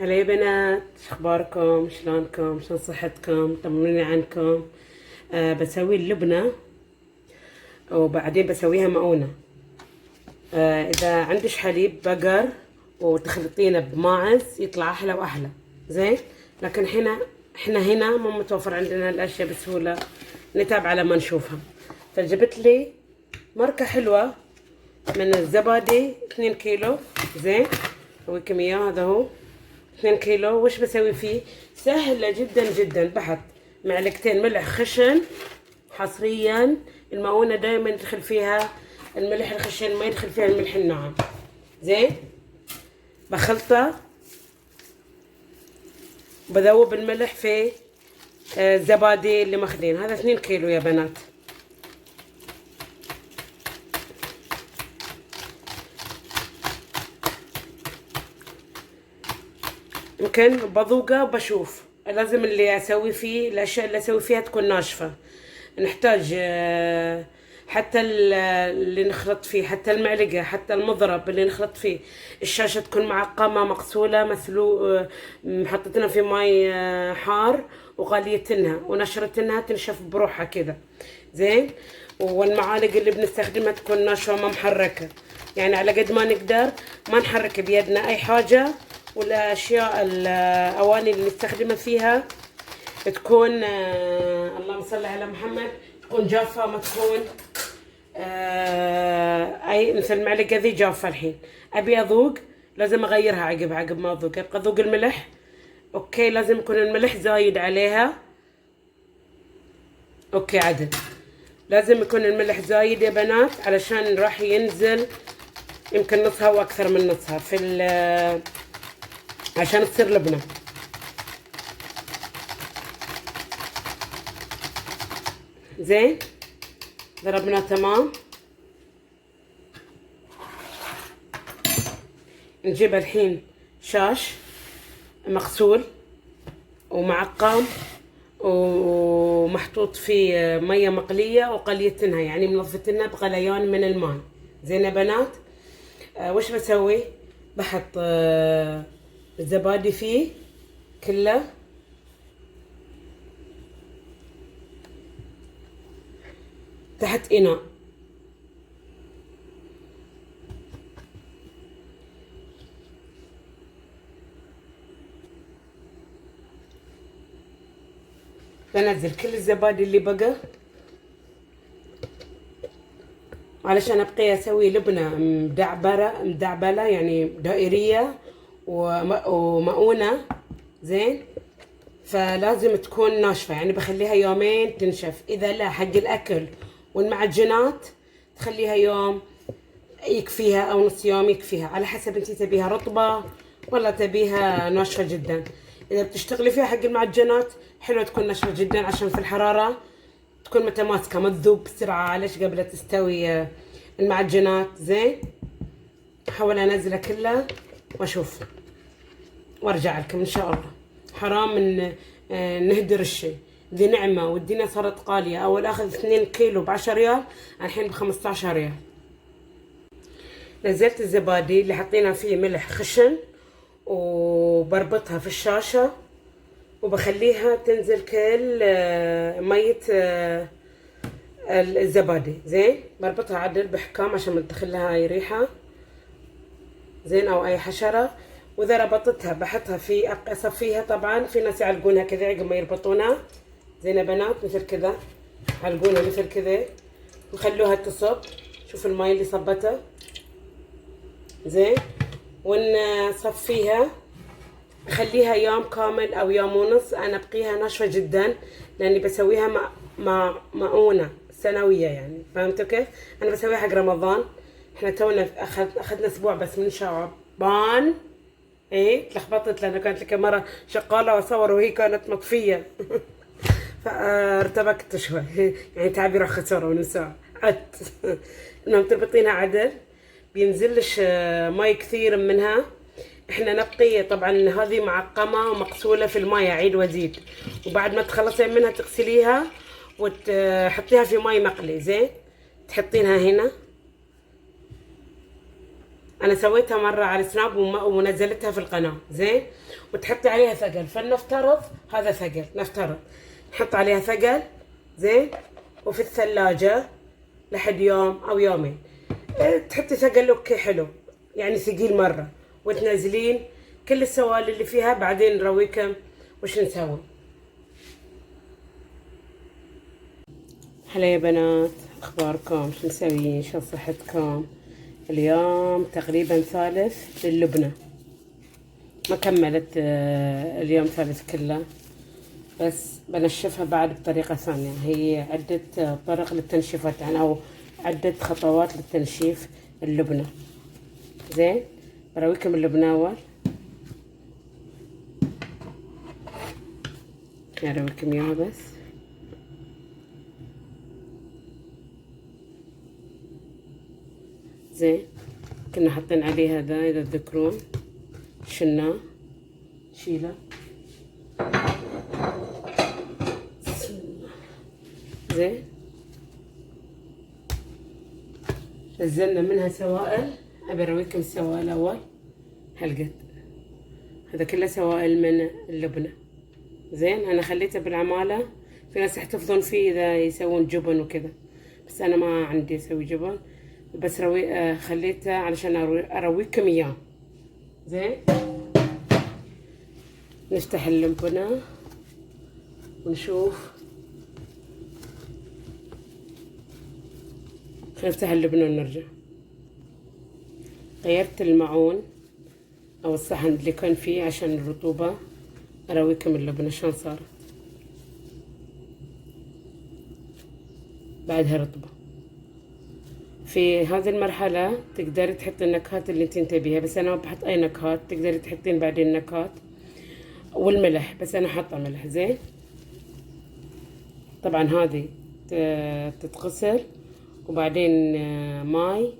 هلا يا بنات، اخباركم؟ شلونكم؟ شلون صحتكم؟ طمنوني عنكم. بسوي اللبنة وبعدين بسويها مؤونة. اذا عندش حليب بقر وتخلطينه بماعز يطلع احلى واحلى. زين. لكن احنا هنا مو متوفر عندنا الاشياء بسهولة، نتعب على ما نشوفها. فجبت لي ماركة حلوة من الزبادي 2 كيلو. زين. اسويكم اياه. هذا هو 2 كيلو. وش بسوي فيه؟ سهلة جدا جدا. بحط معلقتين ملح خشن حصريا. المؤونة دايما يدخل فيها الملح الخشن، ما يدخل فيها الملح الناعم. زين. بخلطه، بذوب الملح في الزبادي اللي ماخذين. هذا 2 كيلو يا بنات. يمكن بذوقه وبشوف. لازم اللي اسوي فيه الاشياء اللي اسوي فيها تكون ناشفه. نحتاج حتى اللي نخلط فيه، حتى المعلقه، حتى المضرب اللي نخلط فيه. الشاشه تكون معقمه مغسوله مسلوق، محطتنا في ماي حار وغليتنها ونشرتنها تنشف بروحها كذا. زين. والمعالق اللي بنستخدمها تكون ناشفه ما محركه، يعني على قد ما نقدر ما نحرك بيدنا اي حاجه. والاشياء الاواني اللي نستخدمها فيها تكون اللهم صل على محمد، تكون جافه، ما تكون اي مثل المعلقه ذي جافه. الحين ابي اذوق، لازم اغيرها عقب ما اذوق. ابقى اذوق الملح. اوكي، لازم يكون الملح زايد عليها. اوكي عدل. لازم يكون الملح زايد يا بنات علشان راح ينزل يمكن نصها واكثر من نصها في عشان تصير لبنه. زين. ضربنا تمام. نجيب الحين شاش مغسول ومعقم ومحطوط فيه ميه مقليه وقليتنها، يعني منظفتنها بغليان من الماء. زين يا بنات. وش بسوي؟ بحط الزبادي فيه كله. تحت إناء. بنزل كل الزبادي اللي بقى علشان ابقي اسوي لبنه مدعبله يعني دائريه ومؤونه. زين. فلازم تكون ناشفه، يعني بخليها يومين تنشف. اذا لا حق الاكل والمعجنات تخليها يوم يكفيها او نص يوم يكفيها، على حسب انتي تبيها رطبه ولا تبيها ناشفه جدا. اذا بتشتغلي فيها حق المعجنات حلوه تكون ناشفه جدا عشان في الحراره تكون متماسكه، ما تذوب بسرعه ليش قبل تستوي المعجنات. زين. احاول انزله كله واشوف وارجع لكم ان شاء الله. حرام ان نهدر الشيء. ذي نعمه والدنيا صارت غاليه. اول اخذ 2 كيلو ب10 ريال، الحين ب15 ريال. نزلت الزبادي اللي حطينا فيه ملح خشن وبربطها في الشاشه وبخليها تنزل كل مية الزبادي. زين. بربطها عدل بحكام عشان ما تدخل لها اي ريحه. زين، او اي حشره. واذا ربطتها بحطها في اصفيها. طبعا في ناس يعلقونها كذا عقب ما يربطونها. زين يا بنات، مثل كذا علقونها مثل كذا وخلوها تصب. شوف الماي اللي صبته. زين. ونصفيها اخليها يوم كامل او يوم ونص. انا ابقيها ناشفه جدا لاني بسويها مع مؤونه سنويه، يعني فهمتوا كيف؟ انا بسويها حق رمضان. احنا تونا اخذنا اسبوع بس من شعبان. ايه تلخبطت لانه كانت لك مره شغاله واصور وهي كانت مطفيه فارتبكت شوي يعني تعبي راح خساره ونساء عدت انهم تربطينها عدل بينزلش ماي كثير منها. احنا نبقي طبعا هذه معقمه ومغسوله في الماء عيد وزيد، وبعد ما تخلصين منها تغسليها وتحطيها في ماء مقلي. زين. تحطينها هنا انا سويتها مره على السناب ونزلتها في القناه. زين، وتحطي عليها ثقل، فلنفترض هذا ثقل، نفترض نحط عليها ثقل. زين، وفي الثلاجه لحد يوم او يومين. تحطي ثقل اوكي حلو، يعني ثقيل مره، وتنزلين كل السوائل اللي فيها. بعدين نرويكم وش نسوي. هلا يا بنات، اخباركم؟ شو مسويين؟ شو صحتكم؟ اليوم تقريبا ثالث للبنة، ما كملت اليوم ثالث كله، بس بنشفها بعد بطريقة ثانية. هي عدة طرق للتنشيفات يعني، او عدة خطوات للتنشيف اللبنة. زين، برويكم اللبنة اول، ارويكم اياها بس. زين، كنا حاطين عليه هذا اذا تذكرون، شلناه، شيله. زين، نزلنا منها سوائل. ابي ارويكم السوائل اول. هالقد هذا كله سوائل من اللبنه. زين، انا خليته بالعماله. في ناس يحتفظون فيه اذا يسوون جبن وكذا، بس انا ما عندي اسوي جبن، بس خليته علشان ارويكم اياه. زين، نفتح اللبنه ونشوف. نفتح اللبنه ونرجع. غيرت المعون او الصحن اللي كان فيه عشان الرطوبه. ارويكم اللبنه شلون صارت بعدها رطبه. في هذه المرحله تقدري تحطي النكهات اللي انت تبيها، بس انا ما بحط اي نكهات. تقدري تحطين بعدين نكهات والملح، بس انا حاطه ملح. زين، طبعا هذه تتغسل، وبعدين ماي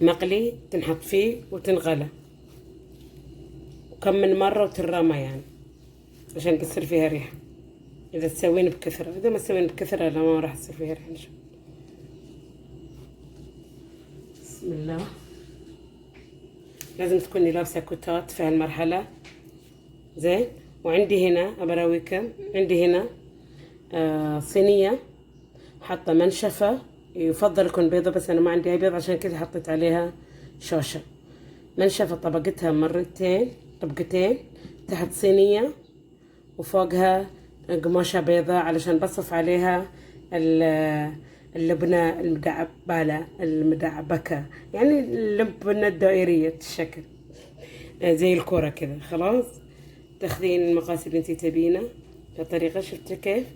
مقلي تنحط فيه وتنغلى، وكم من مرة وترمى يعني، عشان بتصير فيها ريحة. إذا تسوين بكثرة، إذا ما تسوين بكثرة لا، ما راح تصير فيها ريحة إن شاء الله. بسم الله. لازم تكوني لابسة كوتات في هالمرحلة. زين، وعندي هنا أبراويكم، عندي هنا صينية حاطة منشفة، يفضل يكون بيضة، بس أنا ما عندي أي بيض عشان كذا حطيت عليها شوشة. منشفة طبقتها مرتين، طبقتين، تحت صينية وفوقها قماشة بيضة علشان بصف عليها اللبنة المدعبكة، يعني اللبنة الدائرية الشكل زي الكرة كذا. خلاص، تاخذين المقاس اللي انتي تبينه بطريقة. شفت كيف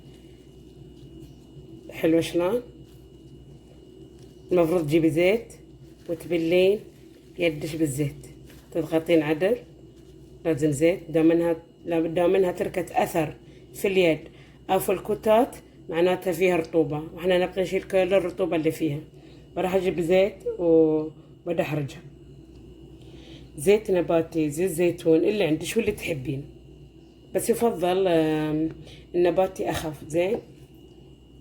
حلوة شلون؟ المفروض تجيبي زيت وتبلين يدش بالزيت، تضغطين عدل. لازم زيت، دام منها تركة اثر في اليد او في الكوتات معناتها فيها رطوبة، واحنا نبغى نشيل كل الرطوبة اللي فيها. وراح اجيب زيت وبدحرجها. زيت نباتي، زيت زيتون، اللي عندك شو اللي تحبين، بس يفضل النباتي اخف. زين،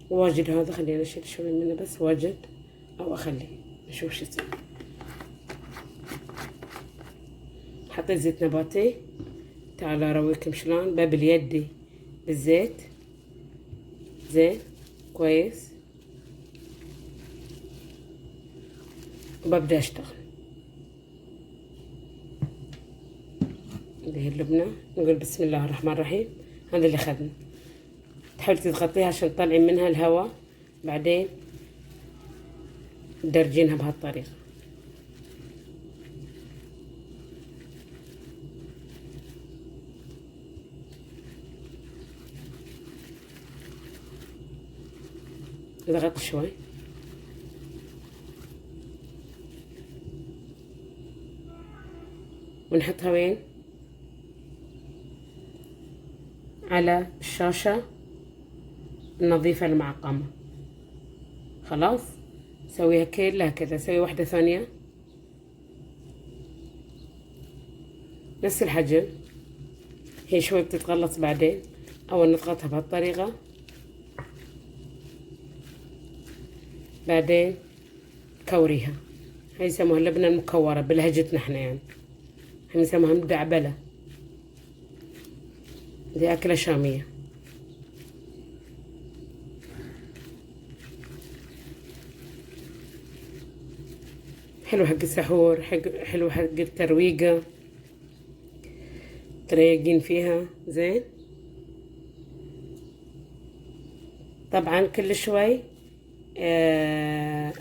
واجد هذا، خلينا نشيل شوي منه بس، واجد او اخليه نشوف شو يصير. حطيت زيت نباتي. تعالوا ارويكم شلون ببل يدي بالزيت. زين، كويس، وببدا اشتغل. اللي هي اللبنه، نقول بسم الله الرحمن الرحيم. هذا اللي اخذنا. تحاولي تضغطيها عشان تطلعين منها الهواء، بعدين تدرجينها بهالطريقه. ضغط شوي. ونحطها وين؟ على الشاشة النظيفة المعقمة. خلاص، سويها كلها كذا. سوي واحدة ثانية نفس الحجم، هي شوي بتتغلص بعدين. اول نضغطها بهالطريقة، بعدين كوريها هاي يسموها اللبنة المكورة بلهجتنا احنا يعني، احنا نسموها مدعبلة، دي أكلة شامية. حلو حق السحور، حلو حق الترويقة، تريقين فيها زين. طبعا كل شوي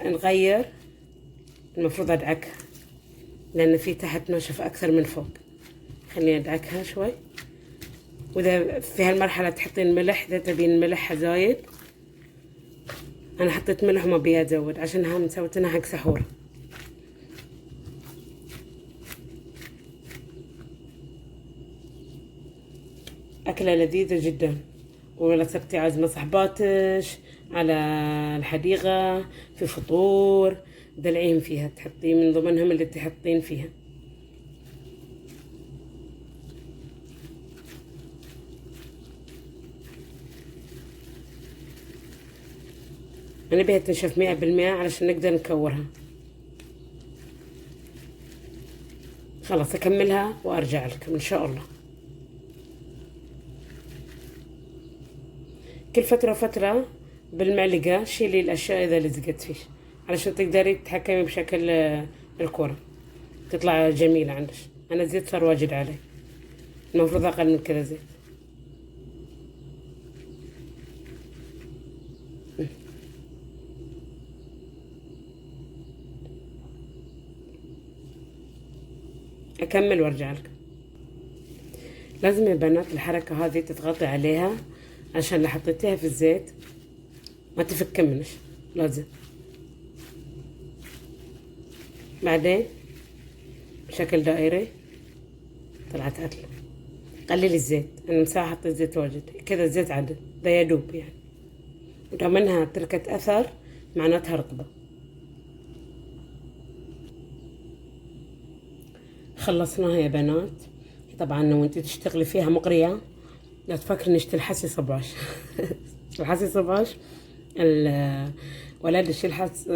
نغير، المفروض أدعكها لأن في تحت ناشف أكثر من فوق. خليني أدعكها شوي. وإذا في هالمرحلة تحطين ملح إذا تبين ملحها زايد. أنا حطيت ملح وما بيها أزود عشانها مسويتنا حق سحور. أكلة لذيذة جدا، ولا تبتي عازمة صحباتش على الحديقة في فطور، دلعيهم فيها، تحطي من ضمنهم اللي تحطين فيها. أنا بيها تنشف 100% علشان نقدر نكورها. خلاص أكملها وأرجع لكم إن شاء الله. كل فترة وفترة بالمعلقة شيلي الأشياء إذا لزقت فيش علشان تقدري تتحكمي بشكل الكرة تطلع جميلة عندك. أنا الزيت صار واجد علي، المفروض أقل من كذا زيت. أكمل وأرجع لكم. لازم يا بنات الحركة هذه تضغطي عليها عشان لو حطيتيها في الزيت ما تفك منش، لازم. بعدين بشكل دائري طلعت عدل. قللي الزيت، أنا مساحة حطيت زيت واجد كذا، الزيت عدل ده يدوب يعني، ولو منها تركت أثر معناتها رطبة. خلصناها يا بنات. طبعا وانتي تشتغلي فيها مقرية لا تفكري انك تلحسي صباش. تلحسي صباش ولدش يلحس،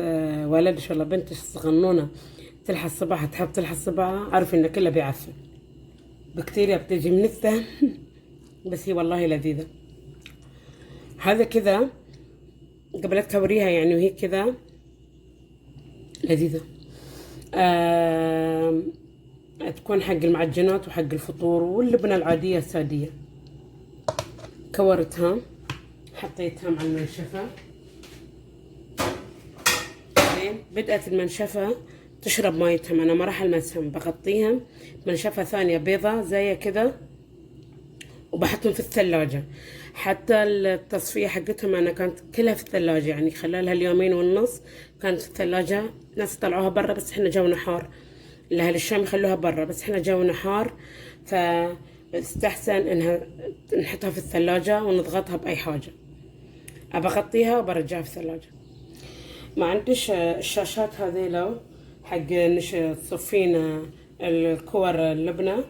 ولدش ولا بنتش صغنونة تلحس صباحها، تحب تلحس صباعها، عارفة ان كلها بيعفن، بكتيريا بتجي من الثم. بس هي والله لذيذة. هذا كذا قبل لا تكوريها يعني، وهي كذا لذيذة. تكون حق المعجنات وحق الفطور واللبنة العادية السادية. كورتها حطيتها مع المنشفة. زين بدأت المنشفة تشرب مايتهم، أنا ما راح ألمسهم، بغطيهم منشفة ثانية بيضة زي كذا وبحطهم في الثلاجة. حتى التصفية حقتهم أنا كانت كلها في الثلاجة، يعني خلالها اليومين والنص كانت في الثلاجة. ناس طلعوها برا بس إحنا جونا حار، لأهل الشام يخلوها برا بس إحنا جونا حار، فاستحسن إنها نحطها في الثلاجة ونضغطها بأي حاجة. أبغطيها وبرجعها في الثلاجة. ما عندش الشاشات هذيلا حق نش تصفين الكور اللبنة،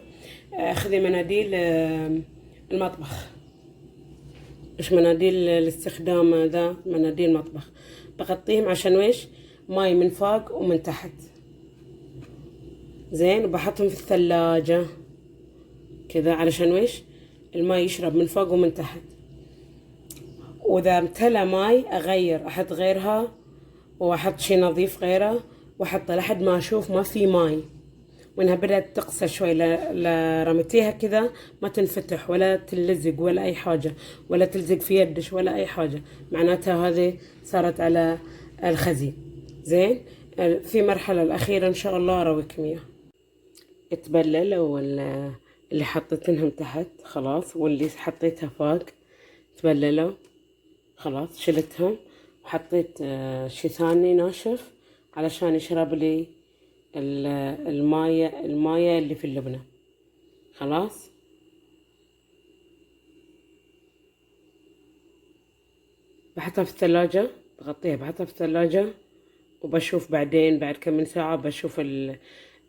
أخذي مناديل المطبخ، مش مناديل الاستخدام، ذا مناديل مطبخ. بغطيهم عشان ويش ماي من فوق ومن تحت. زين وبحطهم في الثلاجة كذا علشان ويش الماي يشرب من فوق ومن تحت. واذا امتلى ماي اغير، احط غيرها واحط شي نظيف غيره واحطه لحد ما اشوف ما في ماي، وانها بدأت تقسى شوي. لا رميتيها كذا ما تنفتح ولا تلزق ولا اي حاجة، ولا تلزق في يدش ولا اي حاجة، معناتها هذه صارت على الخزي. زين في مرحلة الأخيرة إن شاء الله أرويكم إياها. اتبللوا اللي حطيتنهم تحت خلاص، واللي حطيتها فوق تبللوا خلاص. شلتهم وحطيت شي ثاني ناشف علشان يشرب لي المايه اللي في اللبنة. خلاص بحطها في الثلاجة، بغطيها بحطها في الثلاجة، وبشوف بعدين بعد كم من ساعة بشوف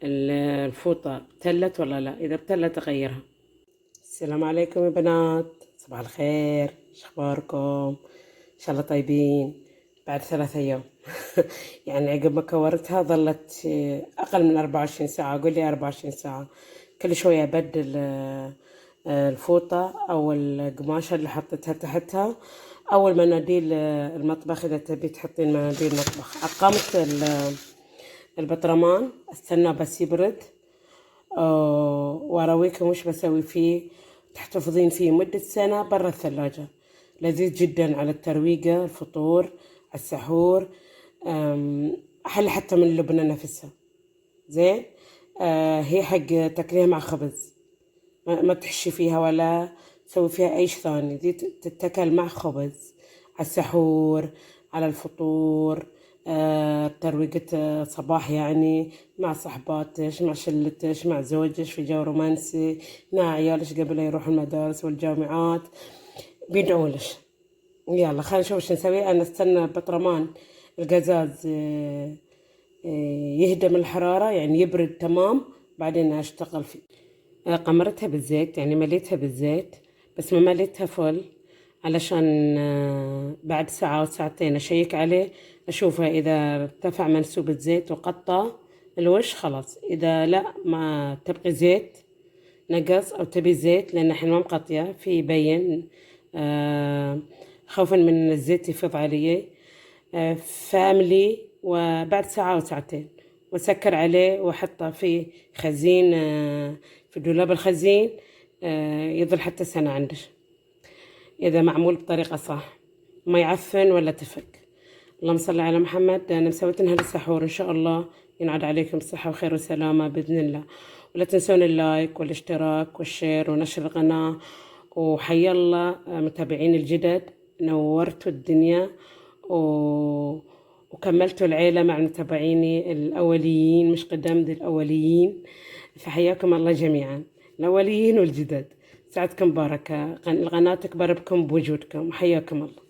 الفوطة تلت ولا لا. إذا بتلت أغيرها. السلام عليكم يا بنات، صباح الخير، شو أخباركم؟ إن شاء الله طيبين بعد 3 أيام. يعني عقب ما كورتها ظلت أقل من 24 ساعة، أقول لي 24 ساعة. كل شوية أبدل الفوطة أو القماشة اللي حطيتها تحتها، أو المناديل المطبخ إذا تبي تحطين مناديل مطبخ. أقمت البطرمان استنى بس يبرد، واراويكم وش بسوي فيه. تحتفظين فيه مدة سنة برا الثلاجة. لذيذ جدا على الترويقة، الفطور، السحور. أحلى حتى من اللبنة نفسها. زين. هي حق تاكليها مع خبز، ما تحشي فيها ولا تسوي فيها أي شيء ثاني. دي تتاكل مع خبز على السحور، على الفطور، ترويقة صباح يعني، مع صحباتش، مع شلتش، مع زوجش في جو رومانسي، مع عيالش قبل لا يروحوا المدارس والجامعات بيدعولش. يلا خلينا نشوف وش نسوي. أنا استنى بطرمان القزاز يهدى من الحرارة، يعني يبرد تمام، بعدين أشتغل فيه. قمرتها بالزيت، يعني مليتها بالزيت بس ما مليتها فل، علشان بعد ساعة أو ساعتين أشيك عليه أشوفه إذا ارتفع منسوب الزيت وغطى الوش خلاص. إذا لا ما تبقي زيت نقص أو تبي زيت، لأن احنا ما مقطية في يبين، خوفا من الزيت يفيض علي. فاملي وبعد ساعة أو ساعتين وسكر عليه وحطه في خزين، في دولاب الخزين، يظل حتى سنة عندش إذا معمول بطريقة صح، ما يعفن ولا تفك. اللهم صل على محمد. أنا مسويتنها للسحور، إن شاء الله ينعاد عليكم الصحة وخير وسلامة بإذن الله. ولا تنسون اللايك والاشتراك والشير ونشر القناة. وحيا الله متابعين الجدد، نورتوا الدنيا وكملتوا العيلة مع متابعيني الأوليين، مش قدام ذي الأوليين. فحياكم الله جميعا، الأوليين والجدد. سعدكم بركة، القناة تكبر بكم بوجودكم. حياكم الله.